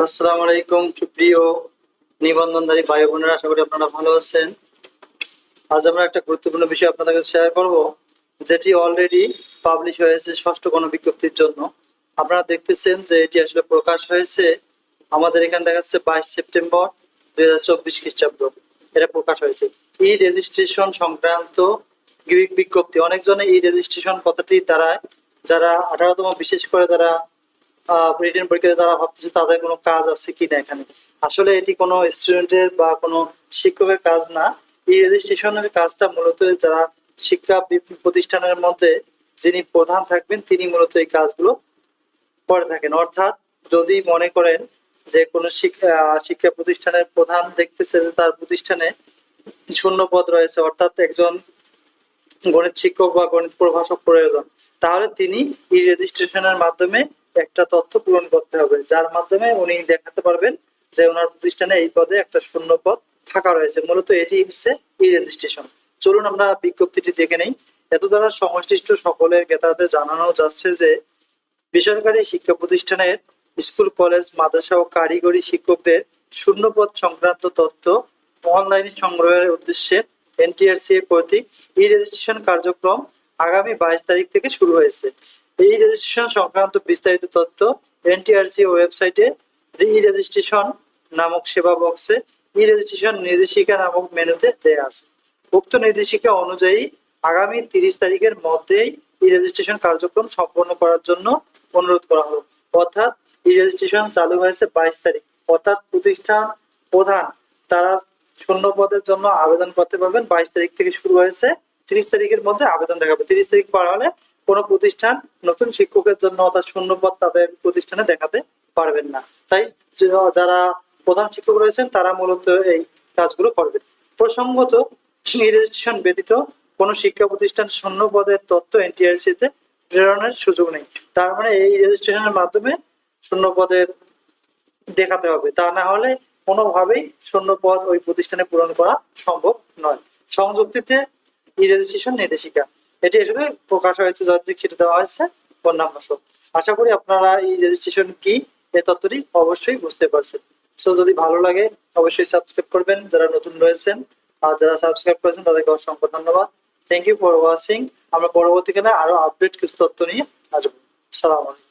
আসসালামু আলাইকুম সুপ্রিয় নিবন্ধনধারী ভাই বোনেরা, আশা করি আপনারা ভালো আছেন। আজ আমরা একটা গুরুত্বপূর্ণ বিষয় আপনাদের কাছে শেয়ার করব, যেটি অলরেডি পাবলিশ হয়েছে ষষ্ঠ গণবিজ্ঞপ্তির জন্য। আপনারা দেখতেছেন যে এটি আসলে প্রকাশ হয়েছে আমাদের এখানে দেখাচ্ছে 22 সেপ্টেম্বর 2024 খ্রিস্টাব্দ। এটা প্রকাশ হয়েছে ই রেজিস্ট্রেশন সংক্রান্ত বিজ্ঞপ্তি। অনেকজনে ই রেজিস্ট্রেশন কথাটি দ্বারায় যারা 18তম, বিশেষ করে যারা রিটেন পরীক্ষাতে তারা ভাবতেছে তাদের কোনো কাজ আছে কিনা এখানে। আসলে এটি কোনো স্টুডেন্টের বা কোনো শিক্ষকের কাজ না। এই রেজিস্ট্রেশনের কাজটা মূলত যারা শিক্ষা প্রতিষ্ঠানের মধ্যে যিনি প্রধান থাকবেন তিনি মূলত এই কাজগুলো করে থাকেন। অর্থাৎ যদি মনে করেন যে কোনো শিক্ষা প্রতিষ্ঠানের প্রধান দেখতেছে যে তার প্রতিষ্ঠানে শূন্য পদ রয়েছে, অর্থাৎ একজন গণিত শিক্ষক বা গণিত প্রভাষক প্রয়োজন, তাহলে তিনি ই রেজিস্ট্রেশনের মাধ্যমে একটা তথ্য পূরণ করতে হবে, যার মাধ্যমে উনি দেখাতে পারবেন যে ওনার প্রতিষ্ঠানে এই পদে একটা শূন্য পদ ফাঁকা রয়েছে। মূলত এটি হচ্ছে ই রেজিস্ট্রেশন। চলুন আমরা বিজ্ঞপ্তিটি দেখে নেই। এত দ্বারা সংশ্লিষ্ট সকলের জ্ঞাতার্থে জানানো যাচ্ছে যে বেসরকারি শিক্ষা প্রতিষ্ঠানের স্কুল, কলেজ, মাদ্রাসা ও কারিগরি শিক্ষকদের শূন্যপদ সংক্রান্ত তথ্য অনলাইনে সংগ্রহের উদ্দেশ্যে এনটিআরসি কর্তৃক ই রেজিস্ট্রেশন কার্যক্রম আগামী 22 তারিখ থেকে শুরু হয়েছে। এই রেজিস্ট্রেশন সংক্রান্ত বিস্তারিত তথ্য এনটিআরসি ওয়েবসাইটে ই রেজিস্ট্রেশন নামক সেবা বক্সে ই রেজিস্ট্রেশন নির্দেশিকা নামক মেনুতে দেয়া আছে। উক্ত নির্দেশিকা অনুযায়ী আগামী 30 তারিখের মধ্যেই ই রেজিস্ট্রেশন কার্যক্রম সম্পন্ন করার জন্য অনুরোধ করা হলো। অর্থাৎ ই রেজিস্ট্রেশন চালু হয়েছে 22 তারিখ। অর্থাৎ প্রতিষ্ঠান প্রধান তারা শূন্য পদের জন্য আবেদন করতে পারবেন। 22 তারিখ থেকে শুরু হয়েছে, 30 তারিখের মধ্যে আবেদন দেখাবে। 30 তারিখ পার হলে কোনো প্রতিষ্ঠান নতুন শিক্ষকের জন্য অর্থাৎ শূন্য পদ তাদের প্রতিষ্ঠানে দেখাতে পারবেন না। তাই যারা প্রধান শিক্ষক রয়েছেন তারা মূলত এই কাজগুলো করবেন। প্রসঙ্গত, ই রেজিস্ট্রেশন ব্যতীত কোনো শিক্ষা প্রতিষ্ঠান শূন্য পদের তথ্য এনটিআরসি তে প্রেরণের সুযোগ নেই। তার মানে এই রেজিস্ট্রেশনের মাধ্যমে শূন্য পদের দেখাতে হবে, তা না হলে কোনোভাবেই শূন্য পদ ওই প্রতিষ্ঠানে পূরণ করা সম্ভব নয়। সংযুক্তিতে ই রেজিস্ট্রেশন নির্দেশিকা, এটি আসলে প্রকাশ হয়েছে, যতটুকু সেটা দেওয়া হয়েছে ফোন নাম্বার সহ। আশা করি আপনারা ই রেজিস্ট্রেশন কি এই তথ্যটি অবশ্যই বুঝতে পারছেন। সো যদি ভালো লাগে অবশ্যই সাবস্ক্রাইব করবেন যারা নতুন রয়েছেন, আর যারা সাবস্ক্রাইব করেছেন তাদেরকে অসংখ্য ধন্যবাদ। Thank you for watching. আমরা পরবর্তীকালে আরো আপডেট কিছু তথ্য নিয়ে আসবো। আসসালামু আলাইকুম।